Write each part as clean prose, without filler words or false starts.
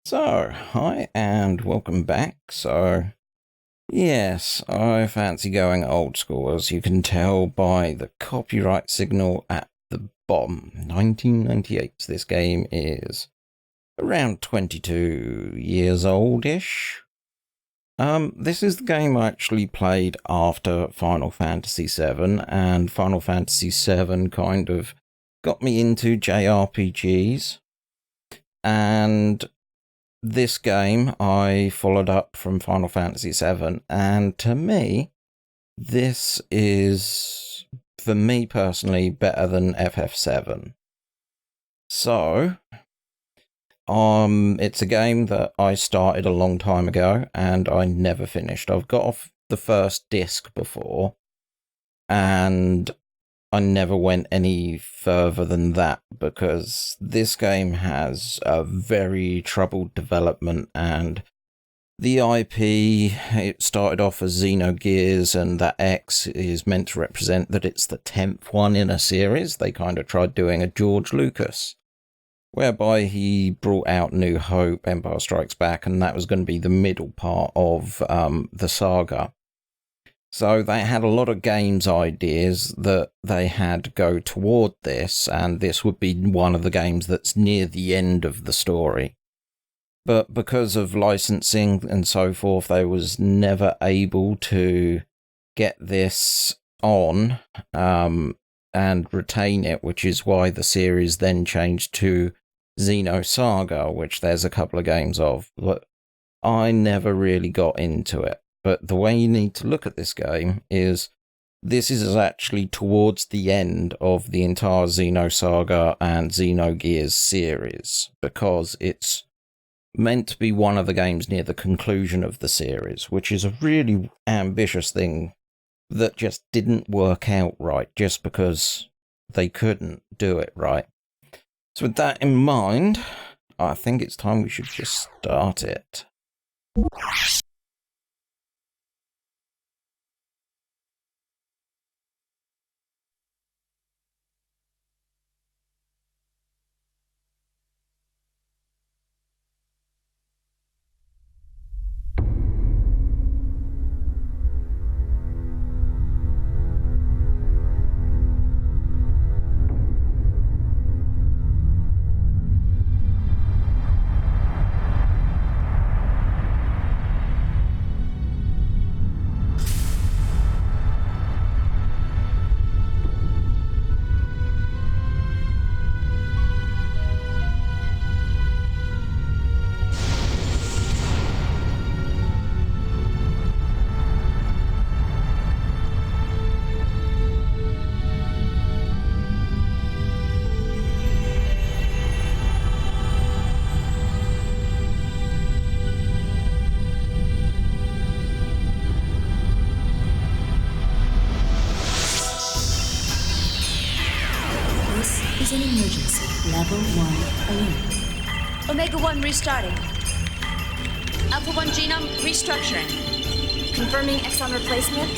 So, hi and welcome back. So, yes, I fancy going old school, as you can tell by the copyright signal at the bottom. 1998, this game is around 22 years old-ish. This is the game I actually played after Final Fantasy VII, and Final Fantasy VII kind of got me into JRPGs, and this game I followed up from Final Fantasy VII, and to me, this is, for me personally, better than FF7. So, it's a game that I started a long time ago, and I never finished. I've got off the first disc before, and I never went any further than that, because this game has a very troubled development, and the IP, it started off as Xenogears, and that X is meant to represent that it's the 10th one in a series. They kind of tried doing a George Lucas, whereby he brought out New Hope, Empire Strikes Back, and that was going to be the middle part of the saga. So they had a lot of games ideas that they had go toward this, and this would be one of the games that's near the end of the story. But because of licensing and so forth, they was never able to get this on and retain it, which is why the series then changed to Xenosaga, which there's a couple of games of, but I never really got into it. But the way you need to look at this game is this is actually towards the end of the entire Xenosaga and Xenogears series, because it's meant to be one of the games near the conclusion of the series, which is a really ambitious thing that just didn't work out right, just because they couldn't do it right. So with that in mind, I think it's time we should just start it. An emergency. Level 1 alert. Omega 1 restarting. Alpha 1 genome restructuring. Confirming exon replacement.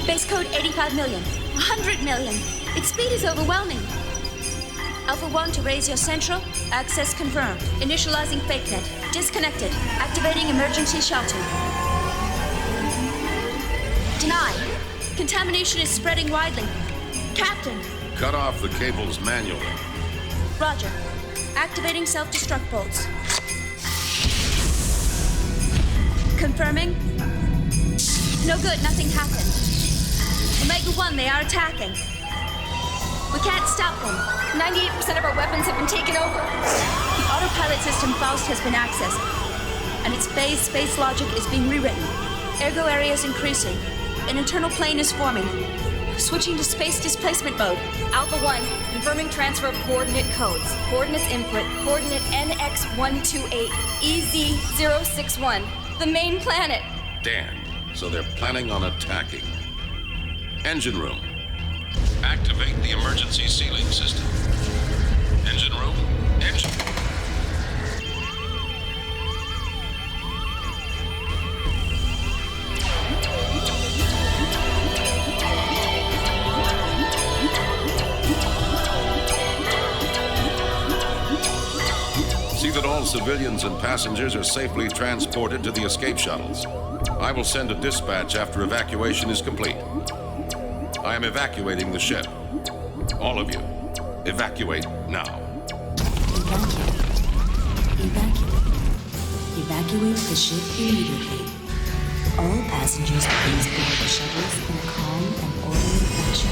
Base code 85 million. 100 million. Its speed is overwhelming. Alpha 1 to raise your central. Access confirmed. Initializing fake net. Disconnected. Activating emergency shelter. Denied. Contamination is spreading widely. Captain. Cut off the cables manually. Roger. Activating self-destruct bolts. Confirming. No good, nothing happened. Omega 1, they are attacking. We can't stop them. 98% of our weapons have been taken over. The autopilot system Faust has been accessed, and its phase space logic is being rewritten. Ergo area is increasing. An internal plane is forming. Switching to space displacement mode. Alpha 1, confirming transfer of coordinate codes. Coordinates input, coordinate NX128, EZ061, the main planet. Damn, so they're planning on attacking. Engine room. Activate the the emergency sealing system. Engine room, engine. See that all civilians and passengers are safely transported to the escape shuttles. I will send a dispatch after evacuation is complete. I am evacuating the ship. All of you, evacuate now. Evacuate the ship immediately. All passengers please board the shuttles in a calm and orderly fashion.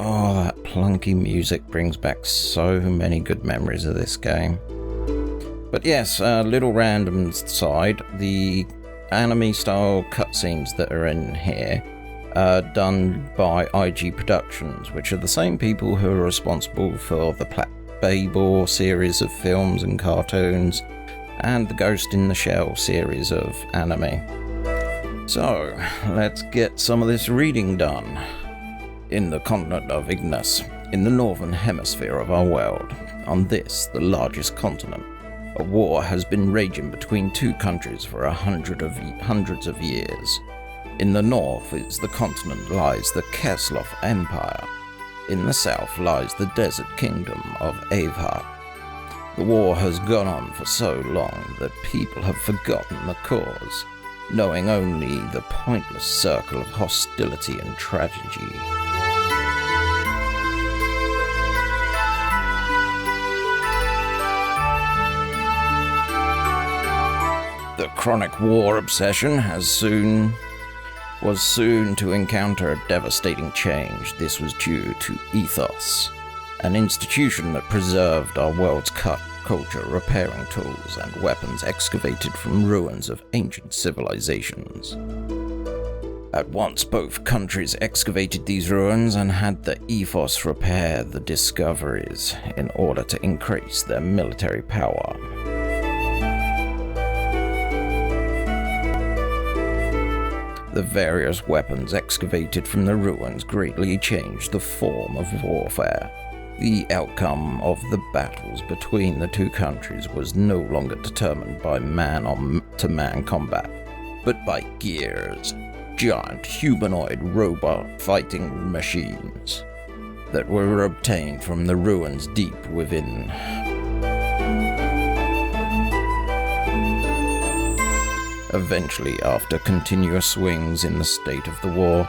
Oh, that plunky music brings back so many good memories of this game. But yes, a little random side, the anime-style cutscenes that are in here are done by IG Productions, which are the same people who are responsible for the Babel series of films and cartoons, and the Ghost in the Shell series of anime. So, let's get some of this reading done. In the continent of Ignis, in the northern hemisphere of our world, on this, the largest continent, a war has been raging between two countries for hundreds of years. In the north is the continent lies the Kesloff Empire. In the south lies the desert kingdom of Avha. The war has gone on for so long that people have forgotten the cause, knowing only the pointless circle of hostility and tragedy. The chronic war obsession was soon to encounter a devastating change. This was due to ethos, an institution that preserved our world's culture, repairing tools and weapons excavated from ruins of ancient civilizations. At once, both countries excavated these ruins and had the ethos repair the discoveries in order to increase their military power. The various weapons excavated from the ruins greatly changed the form of warfare. The outcome of the battles between the two countries was no longer determined by man-to-man combat, but by gears, giant humanoid robot fighting machines that were obtained from the ruins deep within. Eventually, after continuous swings in the state of the war,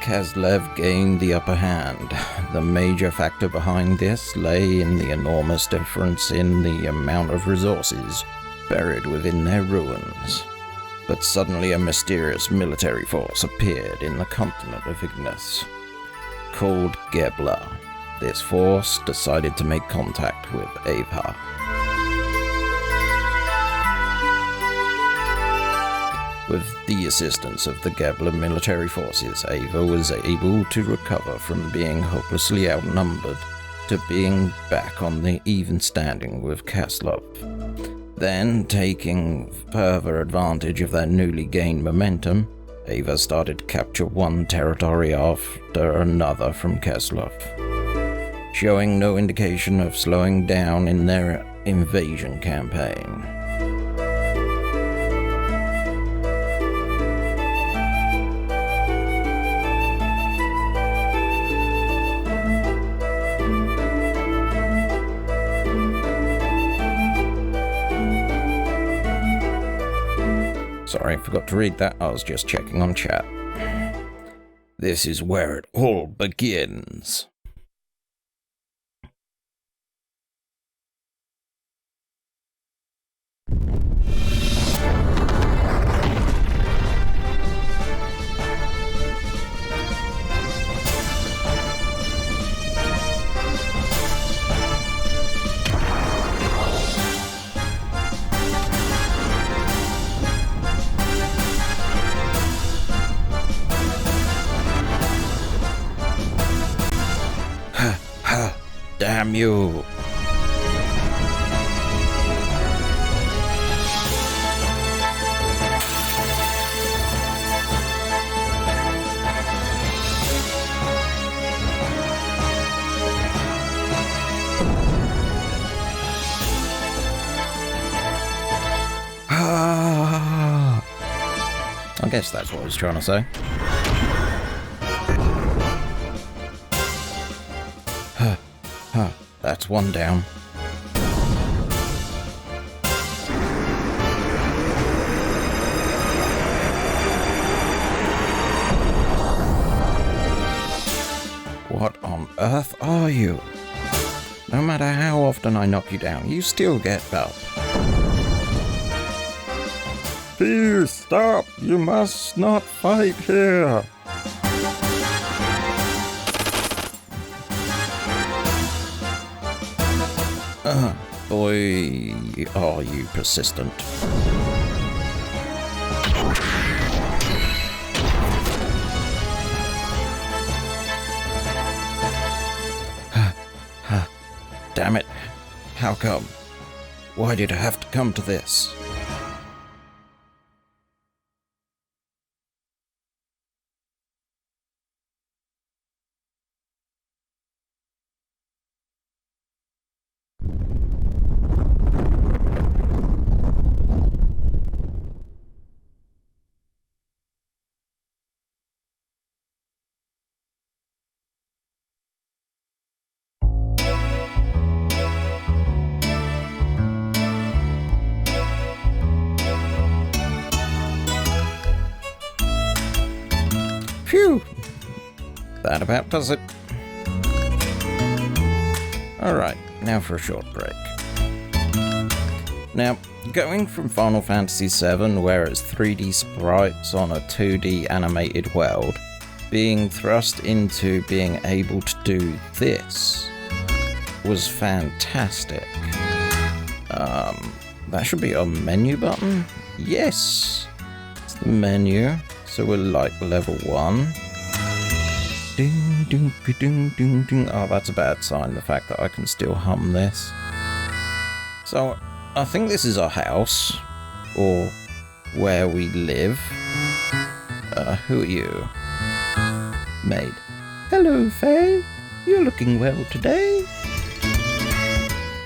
Kezlev gained the upper hand. The major factor behind this lay in the enormous difference in the amount of resources buried within their ruins. But suddenly a mysterious military force appeared in the continent of Ignis, called Gebla. This force decided to make contact with Ava. With the assistance of the Gebla military forces, Ava was able to recover from being hopelessly outnumbered to being back on the even standing with Kaslov. Then, taking further advantage of their newly gained momentum, Ava started to capture one territory after another from Kaslov, showing no indication of slowing down in their invasion campaign. Sorry, I forgot to read that. I was just checking on chat. This is where it all begins. Damn you! I guess that's what I was trying to say. That's one down. What on earth are you? No matter how often I knock you down, you still get up. Please stop! You must not fight here! Boy, are you persistent. Damn it. How come? Why did it have to come to this? Phew! That about does it. Alright, now for a short break. Now, going from Final Fantasy VII, where it's 3D sprites on a 2D animated world, being thrust into being able to do this was fantastic. That should be a menu button? Yes! It's the menu. So we're like level 1. Ding, ding, ding, ding, ding. Oh, that's a bad sign, the fact that I can still hum this. So, I think this is our house, or where we live. Who are you? Maid. Hello, Faye. You're looking well today.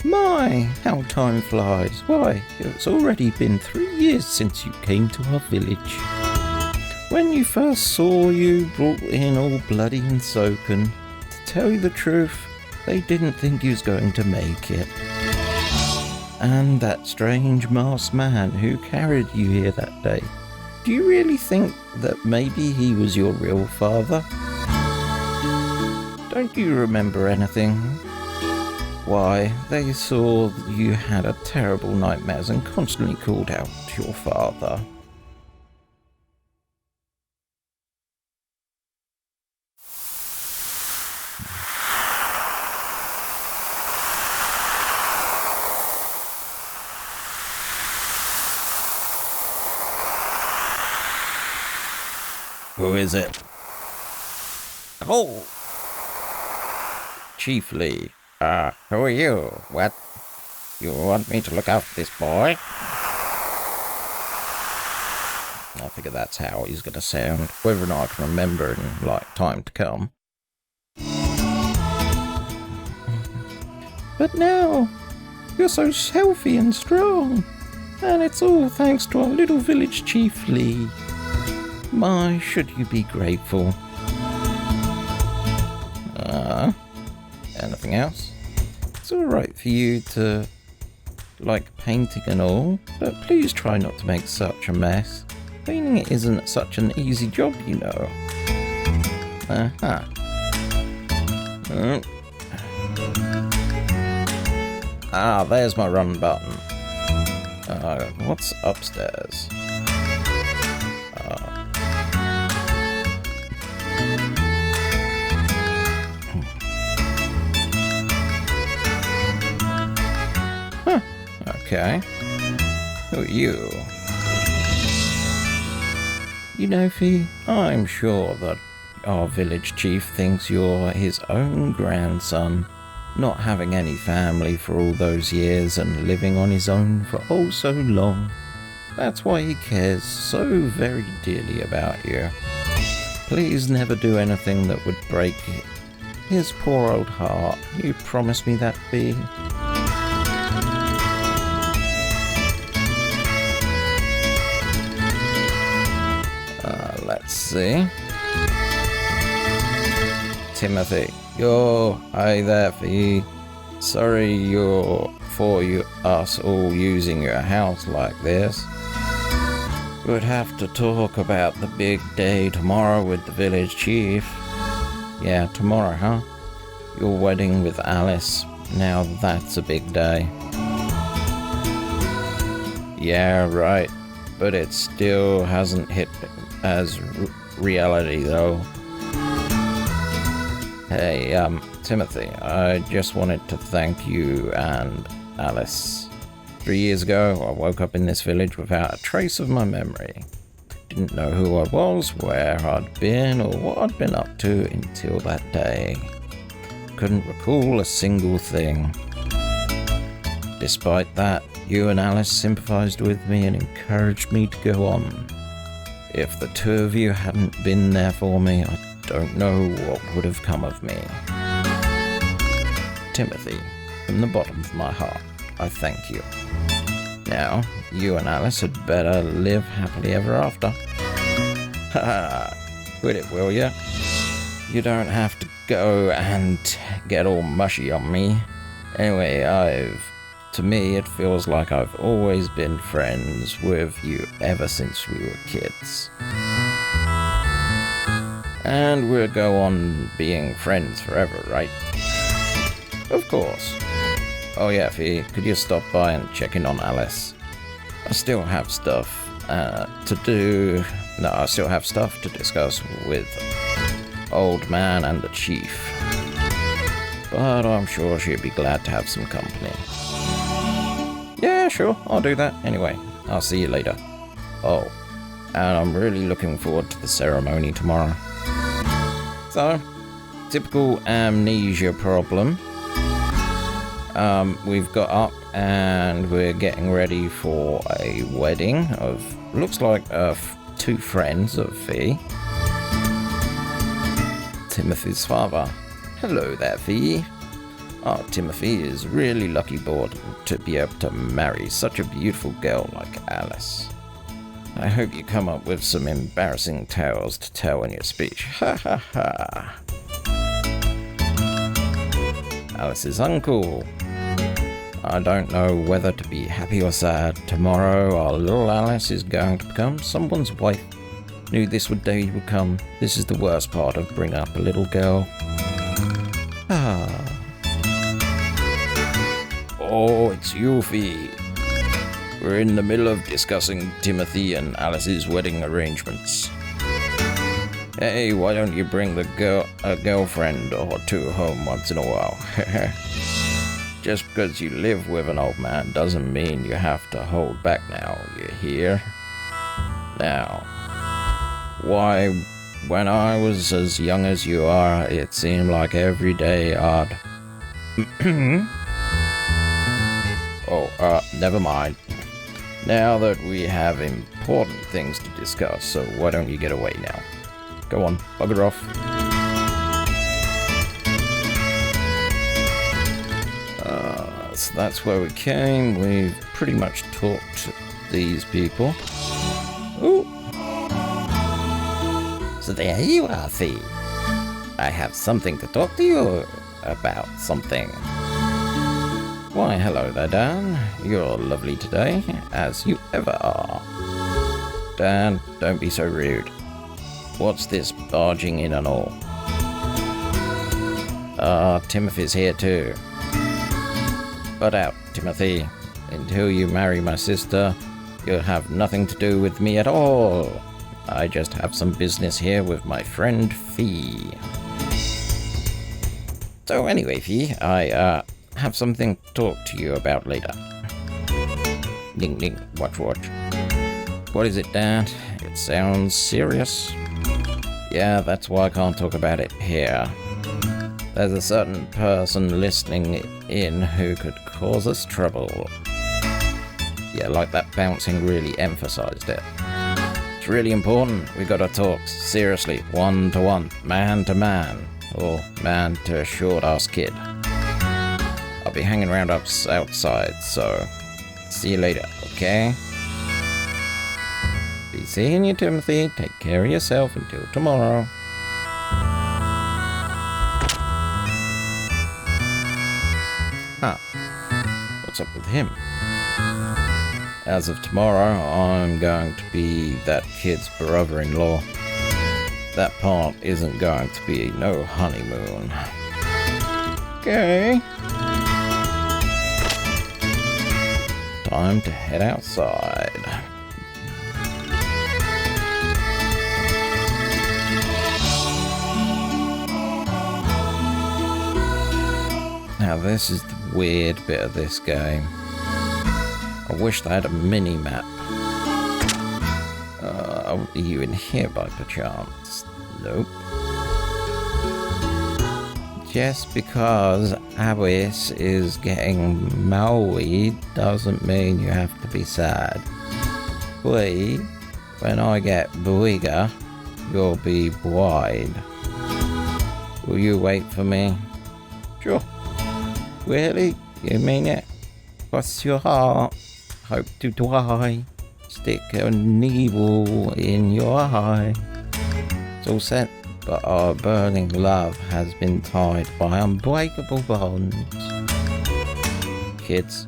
My, how time flies. Why, it's already been 3 years since you came to our village. When you first saw you brought in all bloody and soaken, to tell you the truth, they didn't think you was going to make it. And that strange masked man who carried you here that day. Do you really think that maybe he was your real father? Don't you remember anything? Why, they saw you had a terrible nightmares and constantly called out to your father. Who is it? Oh! Chief Lee. Who are you? What? You want me to look after this boy? I figure that's how he's gonna sound, whether or not I can remember in, time to come. But now, you're so healthy and strong, and it's all thanks to our little village Chief Lee. My, should you be grateful. Anything else? It's alright for you to like painting and all, but please try not to make such a mess. Cleaning it isn't such an easy job, you know. There's my run button. What's upstairs? Okay. Who are you? You know, Fee, I'm sure that our village chief thinks you're his own grandson, not having any family for all those years and living on his own for oh so long. That's why he cares so very dearly about you. Please never do anything that would break his poor old heart. You promise me that, Fee? Let's see. Timothy. Yo, hi there, Fee. Sorry us all using your house like this. We'd have to talk about the big day tomorrow with the village chief. Yeah, tomorrow, huh? Your wedding with Alice. Now that's a big day. Yeah, right. But it still hasn't hit as reality, though. Hey, Timothy, I just wanted to thank you and Alice. 3 years ago, I woke up in this village without a trace of my memory. Didn't know who I was, where I'd been, or what I'd been up to until that day. Couldn't recall a single thing. Despite that, you and Alice sympathized with me and encouraged me to go on. If the two of you hadn't been there for me, I don't know what would have come of me. Timothy, from the bottom of my heart, I thank you. Now, you and Alice had better live happily ever after. Haha, quit it, will ya? You don't have to go and get all mushy on me. Anyway, to me, it feels like I've always been friends with you ever since we were kids. And we'll go on being friends forever, right? Of course. Oh yeah, Fee, could you stop by and check in on Alice? I still have stuff to do. No, I still have stuff to discuss with Old Man and the Chief. But I'm sure she'd be glad to have some company. Yeah, sure, I'll do that. Anyway, I'll see you later. Oh, and I'm really looking forward to the ceremony tomorrow. So, typical amnesia problem. We've got up and we're getting ready for a wedding of, looks like two friends of Fee. Timothy's father. Hello there, Fee. Oh, Timothy is really lucky boy to be able to marry such a beautiful girl like Alice. I hope you come up with some embarrassing tales to tell in your speech. Ha ha ha. Alice's uncle. I don't know whether to be happy or sad. Tomorrow, our little Alice is going to become someone's wife. Knew this day would come. This is the worst part of bringing up a little girl. Oh, it's Yuffie. We're in the middle of discussing Timothy and Alice's wedding arrangements. Hey, why don't you bring a girlfriend or two home once in a while? Just because you live with an old man doesn't mean you have to hold back now, you hear? Now, why, when I was as young as you are, it seemed like every day I'd... never mind. Now that we have important things to discuss, so why don't you get away now? Go on, bugger off. So that's where we came. We've pretty much talked to these people. Ooh. So there you are, Fee. I have something to talk to you about something. Why, hello there, Dan. You're lovely today, as you ever are. Dan, don't be so rude. What's this barging in and all? Timothy's here too. Butt out, Timothy. Until you marry my sister, you'll have nothing to do with me at all. I just have some business here with my friend Fee. So anyway, Fee, I have something to talk to you about later. Ding ding, watch. What is it, Dad? It sounds serious. Yeah, that's why I can't talk about it here. There's a certain person listening in who could cause us trouble. Yeah, like that bouncing really emphasized it. It's really important. We gotta talk seriously, one to one, man to man, or man to a short-ass kid. I'll be hanging around outside, so see you later, okay? Be seeing you, Timothy. Take care of yourself until tomorrow. What's up with him? As of tomorrow, I'm going to be that kid's brother-in-law. That part isn't going to be no honeymoon. Okay. Time to head outside. Now this is the weird bit of this game. I wish they had a mini-map. Are you in here by perchance? Nope. Just because Alice is getting married doesn't mean you have to be sad. Please, when I get bigger, you'll be bride. Will you wait for me? Sure. Really? You mean it? Cross your heart. Hope to die. Stick a needle in your eye. It's all set, but our burning love has been tied by unbreakable bonds. Kids.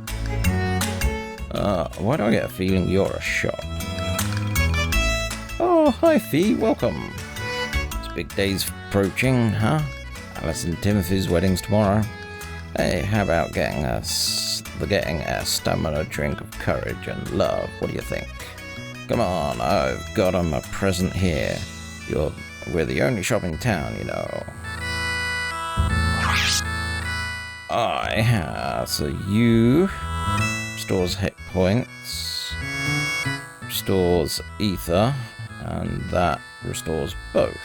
Why do I get a feeling you're a shop? Oh, hi Fee, welcome. It's big days approaching, huh? Alice and Timothy's wedding's tomorrow. Hey, how about getting a stamina drink of courage and love? What do you think? Come on, I've got 'em a present here. We're the only shop in town, you know. So you restores hit points, restores ether, and that restores both.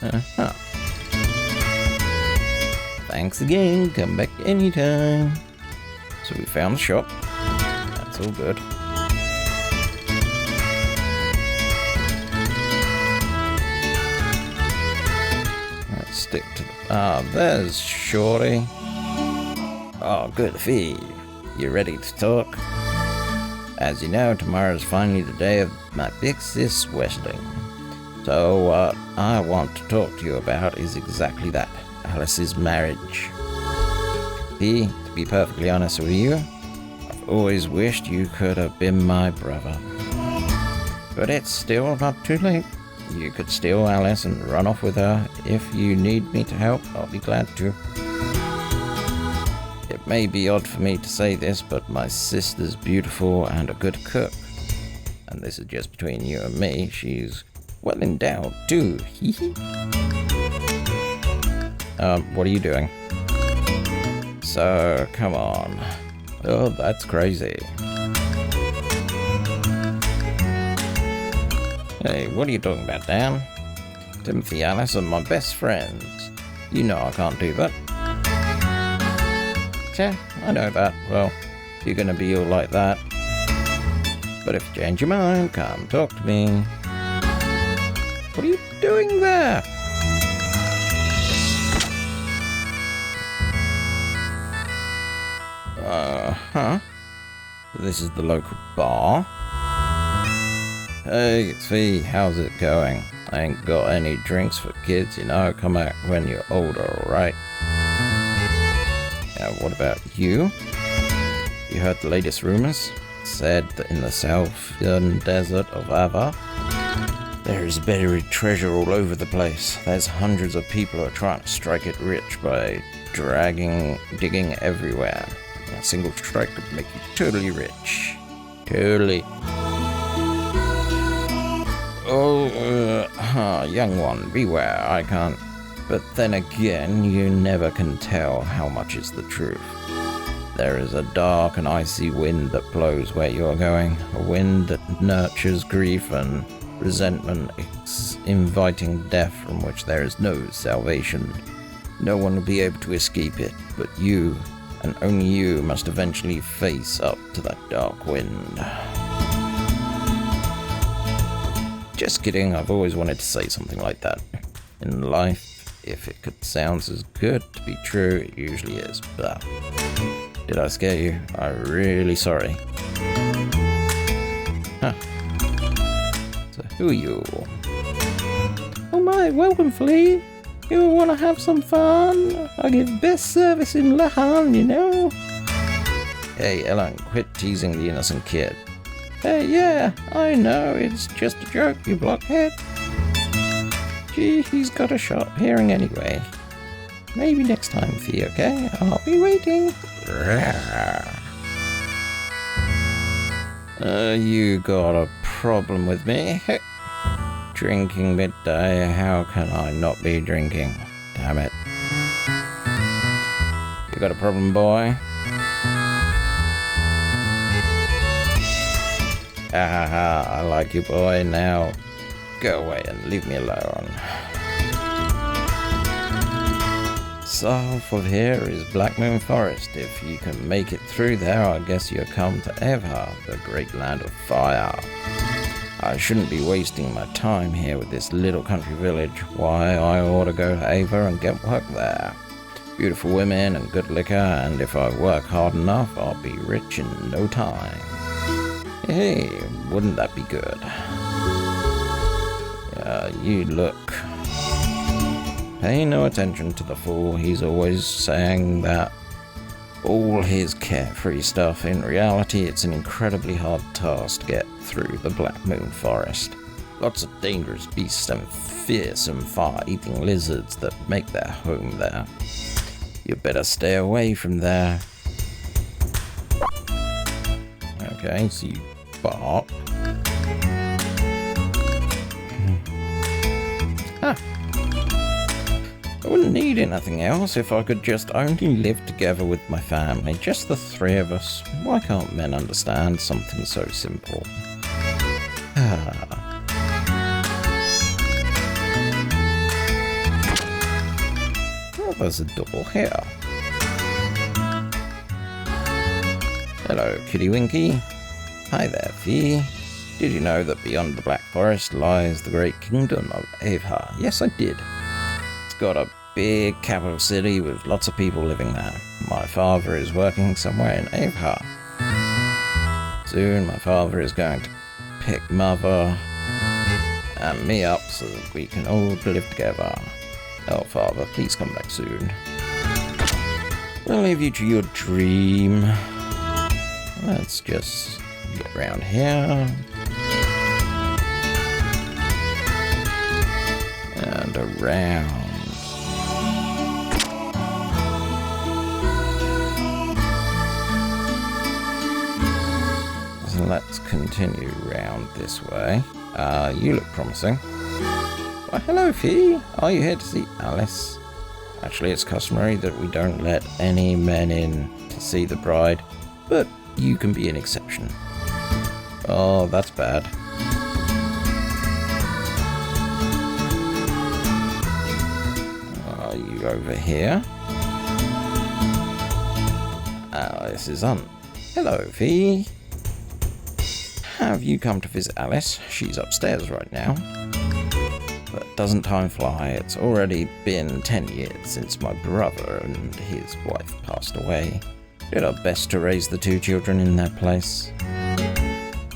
Uh-huh. Thanks again, come back anytime. So we found the shop. That's all good. Let's stick to the... there's Shorty. Oh, good Fee. You ready to talk? As you know, tomorrow's finally the day of my big sis wedding. So what I want to talk to you about is exactly that. Alice's marriage. Fee, to be perfectly honest with you, I've always wished you could have been my brother. But it's still not too late. You could steal Alice and run off with her. If you need me to help, I'll be glad to. It may be odd for me to say this, but my sister's beautiful and a good cook. And this is just between you and me. She's well endowed too. What are you doing? So, come on. Oh, that's crazy. Hey, what are you talking about, Dan? Timothy, Alice are my best friends. You know I can't do that. Yeah, I know that. Well, you're gonna be all like that. But if you change your mind, come talk to me. What are you doing there? This is the local bar. Hey, it's Fee. How's it going? I ain't got any drinks for kids, you know. Come back when you're older, alright? Now, what about you? You heard the latest rumors? It said that in the southern desert of Ava, there is buried treasure all over the place. There's hundreds of people who are trying to strike it rich by digging everywhere. A single strike could make you totally rich. Totally. Oh, young one, beware, I can't. But then again, you never can tell how much is the truth. There is a dark and icy wind that blows where you're going, a wind that nurtures grief and resentment, inviting death from which there is no salvation. No one will be able to escape it, but you, and only you, must eventually face up to that dark wind. Just kidding, I've always wanted to say something like that. In life, if it could sound as good to be true, it usually is. But did I scare you? I'm really sorry. Huh. So who are you? Oh my, welcome Flea. You wanna have some fun? I give best service in Lahan, you know? Hey Ellen, quit teasing the innocent kid. Hey, yeah, I know, it's just a joke, you blockhead. Gee, he's got a sharp hearing anyway. Maybe next time, Fee, okay? I'll be waiting. You got a problem with me? Drinking midday, how can I not be drinking? Damn it. You got a problem, boy? I like you, boy. Now, go away and leave me alone. South of here is Black Moon Forest. If you can make it through there, I guess you'll come to Evha, the great land of fire. I shouldn't be wasting my time here with this little country village. Why, I ought to go to Ava and get work there. Beautiful women and good liquor, and if I work hard enough, I'll be rich in no time. Hey, wouldn't that be good? You look. Pay no attention to the fool. He's always saying that all his carefree stuff. In reality, it's an incredibly hard task to get through the Black Moon Forest. Lots of dangerous beasts and fearsome fire-eating lizards that make their home there. You better stay away from there. Okay, so you bark. Huh. I wouldn't need anything else if I could just only live together with my family, just the three of us. Why can't men understand something so simple? Oh, there's a door here. Hello, Kitty Winky. Hi there, Fee. Did you know that beyond the Black Forest lies the great kingdom of Ava? Yes, I did. It's got a big capital city with lots of people living there. My father is working somewhere in Ava. Soon my father is going to pick Mother and me up so that we can all live together. Oh, Father, please come back soon. We'll leave you to your dream. Let's just get around here. And around. So let's continue round this way. You look promising. Well, hello, Fee. Are you here to see Alice? Actually, it's customary that we don't let any men in to see the bride, but you can be an exception. Oh, that's bad. Are you over here? Alice is on. Hello, Fee. Have you come to visit Alice? She's upstairs right now. But doesn't time fly? It's already been 10 years since my brother and his wife passed away. Did our best to raise the two children in their place.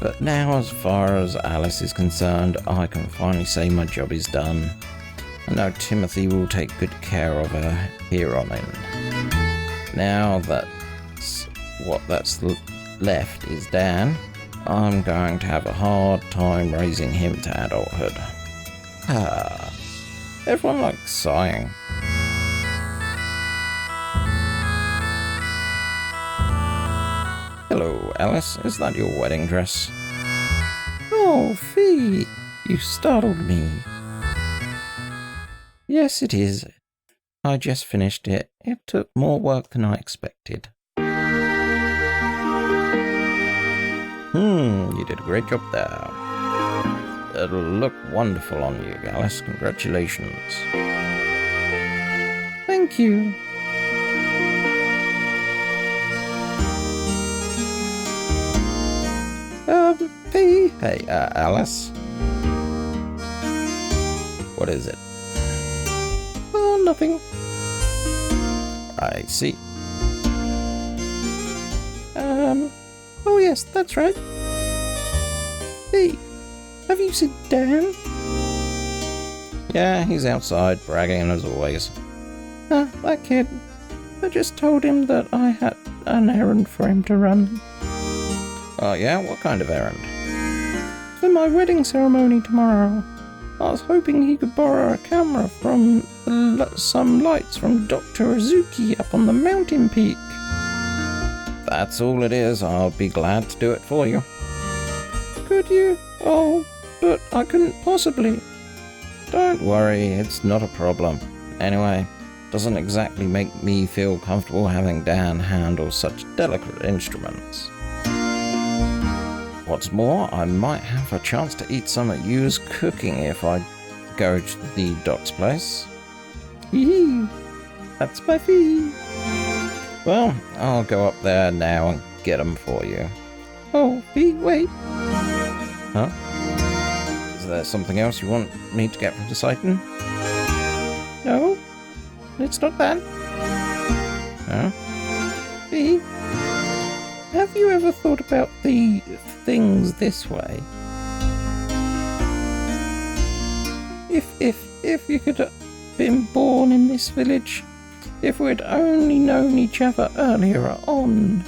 But now, as far as Alice is concerned, I can finally say my job is done. I know Timothy will take good care of her here on in. Now that's left is Dan. I'm going to have a hard time raising him to adulthood. Everyone likes sighing. Hello, Alice. Is that your wedding dress? Oh, Fee, you startled me. Yes, it is. I just finished it. It took more work than I expected. You did a great job there. It'll look wonderful on you, Alice. Congratulations. Thank you. Hey, Alice. What is it? Oh, nothing. I see. Oh yes, that's right. Hey, have you seen Dan? Yeah, he's outside, bragging as always. That kid. I just told him that I had an errand for him to run. Oh yeah? What kind of errand? For my wedding ceremony tomorrow. I was hoping he could borrow a camera from some lights from Dr. Azuki up on the mountain peak. That's all it is. I'll be glad to do it for you. Could you? Oh, but I couldn't possibly. Don't worry, it's not a problem. Anyway, doesn't exactly make me feel comfortable having Dan handle such delicate instruments. What's more, I might have a chance to eat some of you's cooking if I go to the doc's place. Hee, that's my fee. Well, I'll go up there now and get them for you. Oh, wait. Huh? Is there something else you want me to get from the Titan? No, it's not that. Huh? Fee, have you ever thought about the things this way? If you could have been born in this village, if we'd only known each other earlier on.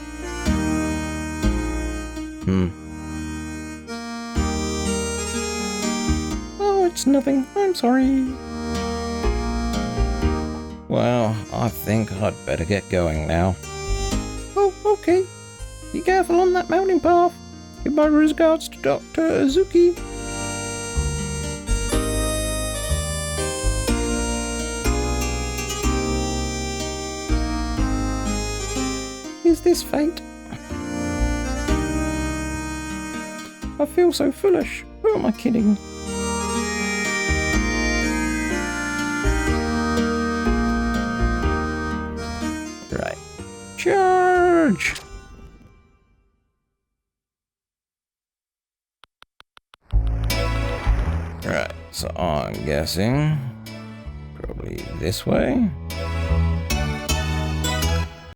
Oh, it's nothing. I'm sorry. Well, I think I'd better get going now. Oh, okay. Be careful on that mountain path. Give my regards to Dr. Azuki. Is this fate? I feel so foolish. Who am I kidding? Right. Charge! Right, so I'm guessing probably this way.